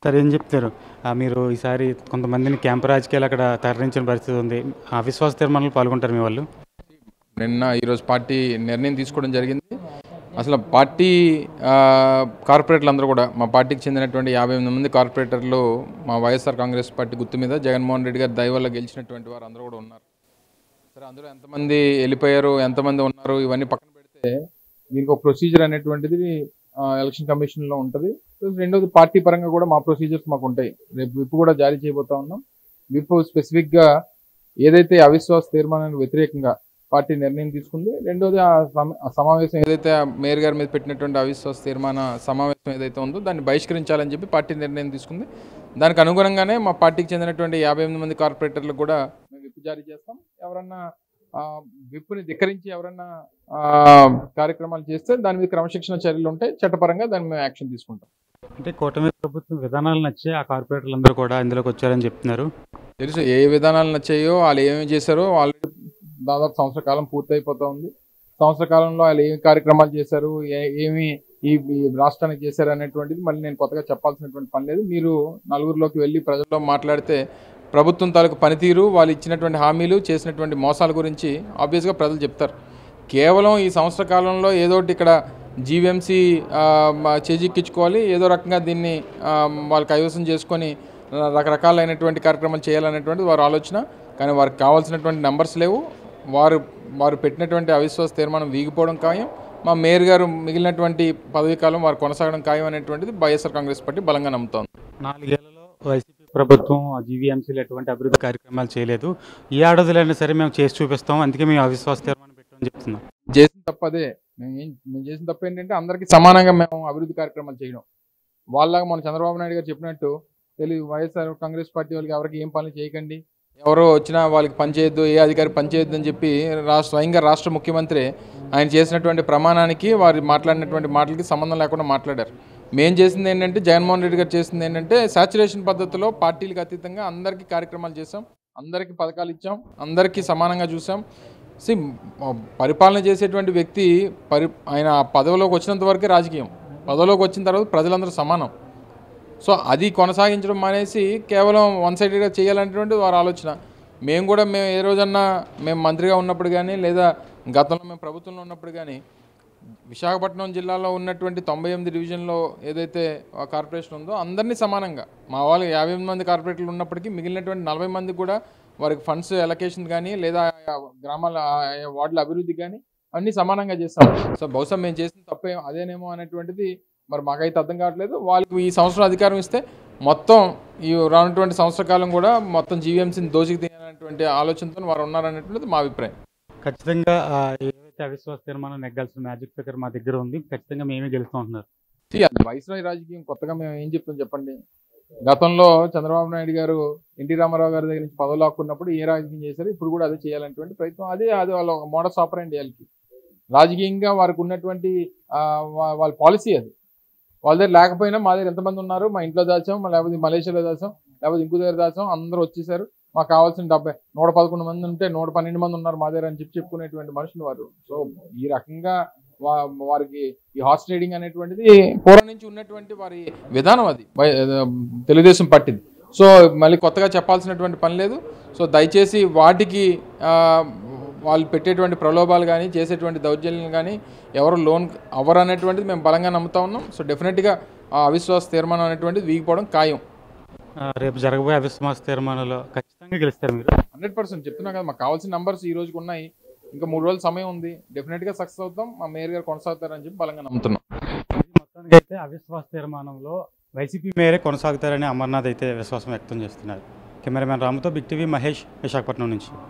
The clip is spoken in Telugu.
సార్ ఏం చెప్తారు? మీరు ఈసారి కొంతమందిని క్యాంప్ రాజకీయాలు అక్కడ తరలించిన పరిస్థితి ఉంది. అవిశ్వాస తీర్మానంలో పాల్గొంటారు మీ వాళ్ళు? ఈరోజు పార్టీ నిర్ణయం తీసుకోవడం జరిగింది. అసలు పార్టీ కార్పొరేటర్లు అందరూ కూడా మా పార్టీకి చెందినటువంటి 58 మంది కార్పొరేటర్లు మా వైఎస్ఆర్ కాంగ్రెస్ పార్టీ గుర్తు మీద జగన్మోహన్ రెడ్డి గారి దయ వల్ల గెలిచినటువంటి వారు అందరూ కూడా ఉన్నారు. సరే, అందులో ఎంతమంది వెళ్ళిపోయారు, ఎంతమంది ఉన్నారు, ఇవన్నీ పక్కన పెడితే దీనికి ఒక ప్రొసీజర్ అనేటువంటిది ఎలక్షన్ కమిషన్లో ఉంటుంది. రెండోది పార్టీ పరంగా కూడా మా ప్రొసీజర్స్ మాకు ఉంటాయి. రేపు విప్ కూడా జారీ చేయబోతా ఉన్నాం. విప్ స్పెసిఫిక్గా ఏదైతే అవిశ్వాస తీర్మానానికి వ్యతిరేకంగా పార్టీ నిర్ణయం తీసుకుంది. రెండోది ఆ సమావేశం ఏదైతే మేయర్ గారి మీద పెట్టినటువంటి అవిశ్వాస తీర్మాన సమావేశం ఏదైతే ఉందో దాన్ని బహిష్కరించాలని చెప్పి పార్టీ నిర్ణయం తీసుకుంది. దానికి అనుగుణంగానే మా పార్టీకి చెందినటువంటి 58 మంది కార్పొరేటర్లకు కూడా మేము విప్ జారీ చేస్తాం. ఎవరన్నా విప్ని ధిక్కరించి ఎవరన్నా కార్యక్రమాలు చేస్తే దాని మీద క్రమశిక్షణ చర్యలు ఉంటాయి. చట్టపరంగా దాన్ని మేము యాక్షన్ తీసుకుంటాం. అంటే కూటమి ప్రభుత్వం విధానాలు నచ్చే ఆ కార్పొరేటర్లు అందరూ కూడా ఇందులోకి వచ్చారని చెప్తున్నారు. తెలుసు ఏ విధానాలు నచ్చాయో, వాళ్ళు ఏమేమి చేశారో. ఆల్రెడీ దాదాపు సంవత్సర కాలం పూర్తయిపోతూ ఉంది. సంవత్సర కాలంలో వాళ్ళు ఏమి కార్యక్రమాలు చేశారు, ఏమి ఈ రాష్ట్రానికి చేశారు అనేటువంటిది మళ్ళీ నేను కొత్తగా చెప్పాల్సినటువంటి పని లేదు. మీరు నలుగురిలోకి వెళ్ళి ప్రజల్లో మాట్లాడితే ప్రభుత్వం తాలూకు పనితీరు, వాళ్ళు ఇచ్చినటువంటి హామీలు, చేసినటువంటి మోసాల గురించి ఆబ్వియస్గా ప్రజలు చెప్తారు. కేవలం ఈ సంవత్సర కాలంలో ఏదోటి ఇక్కడ జీవీఎంసీ చేజిక్కించుకోవాలి, ఏదో రకంగా దీన్ని వాళ్ళు కైవసం చేసుకొని రకరకాలైనటువంటి కార్యక్రమాలు చేయాలనేటువంటిది వారి ఆలోచన. కానీ వారికి కావాల్సినటువంటి నెంబర్స్ లేవు. వారు పెట్టినటువంటి అవిశ్వాస తీర్మానం వీగిపోవడం ఖాయం. మా మేయర్ గారు మిగిలినటువంటి పదవీ కాలం వారు కొనసాగడం ఖాయం అనేటువంటిది వైఎస్ఆర్ కాంగ్రెస్ పార్టీ బలంగా నమ్ముతోంది. 4 ఏళ్లలో వైసీపీ ప్రభుత్వం జీవీఎంసీలు ఎటువంటి అభివృద్ధి కార్యక్రమాలు చేయలేదు. ఈ ఏడాదిలైనా సరే మేము చేసి చూపిస్తాం, అందుకే మేము అవిశ్వాస తీర్మానం పెట్టామని చెప్తున్నాం. చేసిన తప్పదే. మేము చేసిన తప్పు ఏంటంటే అందరికీ సమానంగా మేము అభివృద్ధి కార్యక్రమాలు చేయడం. వాళ్ళగా మన చంద్రబాబు నాయుడు గారు చెప్పినట్టు వైఎస్ఆర్ కాంగ్రెస్ పార్టీ వాళ్ళకి ఎవరికి ఏం పనులు చేయకండి, ఎవరో వచ్చినా వాళ్ళకి పనిచేయొద్దు, ఏ అధికారి పనిచేయొద్దు అని చెప్పి స్వయంగా రాష్ట్ర ముఖ్యమంత్రి ఆయన చేసినటువంటి ప్రమాణానికి వారు మాట్లాడినటువంటి మాటలకి సంబంధం లేకుండా మాట్లాడారు. మేము చేసింది ఏంటంటే, జగన్మోహన్ రెడ్డి గారు చేసింది ఏంటంటే సాచురేషన్ పద్ధతిలో పార్టీలకు అతీతంగా అందరికీ కార్యక్రమాలు చేసాం, అందరికీ పథకాలు ఇచ్చాం, అందరికీ సమానంగా చూసాం. పరిపాలన చేసేటువంటి వ్యక్తి ఆయన పదవిలోకి వచ్చినంత వరకే రాజకీయం. పదవిలోకి వచ్చిన తర్వాత ప్రజలందరూ సమానం. సో అది కొనసాగించడం మానేసి కేవలం వన్ సైడెడ్గా చేయాలనేటువంటి వారి ఆలోచన. మేము ఏ రోజన్నా మేము మంత్రిగా ఉన్నప్పుడు కానీ, లేదా గతంలో మేము ప్రభుత్వంలో ఉన్నప్పుడు కానీ, విశాఖపట్నం జిల్లాలో ఉన్నటువంటి 98 డివిజన్లో ఏదైతే కార్పొరేషన్ ఉందో అందరినీ సమానంగా, మా వాళ్ళు 58 మంది కార్పొరేటర్లు ఉన్నప్పటికీ మిగిలినటువంటి 40 మందికి కూడా వారికి ఫండ్స్ అలొకేషన్ కానీ, లేదా గ్రామాల వార్డుల అభివృద్ధి కానీ అన్నీ సమానంగా చేస్తాం. సో బహుశా మేము చేసిన తప్పే అదేనేమో అనేటువంటిది మరి మాకైతే అర్థం కావట్లేదు. వాళ్ళకి ఈ సంవత్సరం అధికారం ఇస్తే మొత్తం ఈ రానటువంటి సంవత్సర కాలం కూడా మొత్తం జీవీఎంసీని దోచికి తీయాలనేటువంటి ఆలోచనతో వారు ఉన్నారనేటువంటిది మా అభిప్రాయం. ఖచ్చితంగా ఏవైతే అవిశ్వాస తీర్మానం నెగ్గాల్సిన మ్యాజిక్ ఫిగర్ మా దగ్గర ఉంది, ఖచ్చితంగా మేమే గెలుస్తూ ఉంటున్నారు. వైస్రాయ్ రాజకీయం కొత్తగా మేము ఏం చెప్తాం చెప్పండి. గతంలో చంద్రబాబు నాయుడు గారు ఎన్టీ రామారావు గారి దగ్గర నుంచి పదవులు లాక్కున్నప్పుడు ఏ రాజకీయం చేశారు, ఇప్పుడు కూడా అదే చేయాలనేటువంటి ప్రయత్నం. అది వాళ్ళ మోడస్ ఆపరెండి. వాళ్ళకి రాజకీయంగా వారికి ఉన్నటువంటి వాళ్ళ పాలసీ అది. వాళ్ళ దగ్గర లేకపోయినా మా దగ్గర ఎంతమంది ఉన్నారు, మా ఇంట్లో దాచాం, లేకపోతే మలేషియాలో దాచాం, లేకపోతే ఇంకో దగ్గర దాచాం, అందరూ వచ్చేసారు, మాకు కావాల్సిన 111 మంది ఉంటే 112 మంది ఉన్నారు మా దగ్గర అని చెప్పుకునేటువంటి మనుషులు వారు. సో ఈ రకంగా వారికి ఈ హార్స్ ట్రేడింగ్ అనేటువంటిది పూర్వం నుంచి ఉన్నటువంటి వారి విధానం. అది తెలుగుదేశం పార్టీది. సో మళ్ళీ కొత్తగా చెప్పాల్సినటువంటి పని లేదు. సో దయచేసి వాటికి వాళ్ళు పెట్టేటువంటి ప్రలోభాలు కానీ, చేసేటువంటి దౌర్జన్యాలు కానీ ఎవరు లోన్ అవ్వరు అనేటువంటిది మేము బలంగా నమ్ముతా ఉన్నాం. సో డెఫినెట్గా ఆ అవిశ్వాస తీర్మానం అనేటువంటిది వీగిపోవడం ఖాయం. రేపు జరగబోయే అవిశ్వాస తీర్మానంలో ఖచ్చితంగా గెలుస్తారు మీరు? 100% చెప్తున్నా కదా. మాకు కావాల్సిన నంబర్స్ ఈ రోజుకి ఉన్నాయి. ఇంకా 3 రోజుల సమయం ఉంది. డెఫినెట్గా సక్సెస్ అవుతాం. మా మేయర్ గారు కొనసాగుతారని చెప్పి బలంగా నమ్ముతున్నాం. మొత్తానికి అయితే అవిశ్వాస తీర్మానంలో వైసీపీ మేయరే కొనసాగుతారని అమర్నాథ్ అయితే విశ్వాసం వ్యక్తం చేస్తున్నారు. కెమెరామెన్ రాముతో బిగ్ టీవీ మహేష్, విశాఖపట్నం నుంచి.